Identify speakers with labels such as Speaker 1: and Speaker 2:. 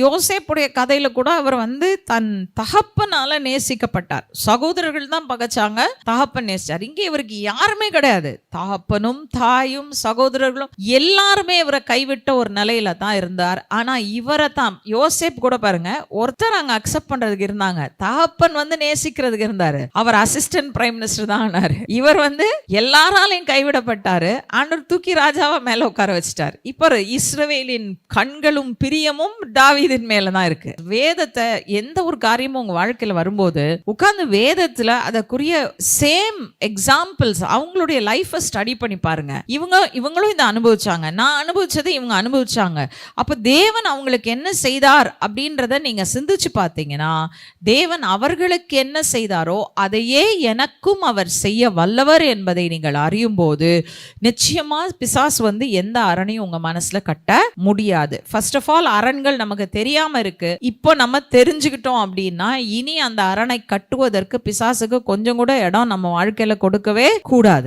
Speaker 1: யோசேப்புடைய கதையில கூட அவர் தன் தகப்பனால நேசிக்கப்பட்டார். சகோதரர்கள் தான் பகைச்சாங்க, தகப்பன் நேசிச்சார். இங்கே இவருக்கு யாருமே கிடையாது. தகப்பனும் தாயும் சகோதரர்களும் எல்லாருமே இவரை கைவிட்ட ஒரு நிலையில தான் இருந்தார். ஆனா இவரை தான் யோசேப் கூட பாருங்க, ஒருத்தர் அங்க அக்செப்ட் பண்றதுக்கு இருந்தாங்க, தகப்பன் நேசிக்கிறதுக்கு இருந்தாரு. அவர் அசிஸ்டன்ட் பிரைம் மினிஸ்டர் தான் ஆனாரு. இவர் எல்லாராலையும் கைவிடப்பட்டாரு. ஆண்டவர் தூக்கி ராஜாவா மேல உட்கார வச்சிட்டார். இப்ப இஸ்ரவேலின் கண்களும் பிரியமும் தாவீதின் மேலதான் இருக்கு. வேதத்தை எந்த ஒரு காரியமும் உங்க வாழ்க்கையில வரும்போது உட்கார்ந்து வேதத்துல அதற்குரிய சேம் எக்ஸாம்பிள்ஸ் அவங்களுடைய லைஃபை ஸ்டடி பண்ணி பாருங்க. இவங்களும் இதை அனுபவிச்சாங்க, நான் அனுபவிச்சதை இவங்க அனுபவிச்சாங்க. அப்ப தேவன் அவங்களுக்கு என்ன செய்தார் அப்படின்றத நீங்க சிந்திச்சு பார்த்தீங்கன்னா, தேவன் அவர்களுக்கு என்ன செய்தாரோ அதையே எனக்கும் அவர் செய்ய வல்லவர் என்பதை நீங்கள் அறியும் போது நிச்சயமா பிசாசு எந்த அரணையும் உங்க மனசுல கட்ட முடியாது. ஃபர்ஸ்ட் ஆஃப் ஆல், அரண்கள் நமக்கு தெரியாம இருக்கு. இப்போ நம்ம தெரிஞ்சுக்கிட்டோம் அப்படின்னா இனி அந்த அரணை கட்டுவதற்கு பிசாசுக்கு கொஞ்சம் கூட இடம் நம்ம வாழ்க்கையில கொடுக்கவே கூடாது.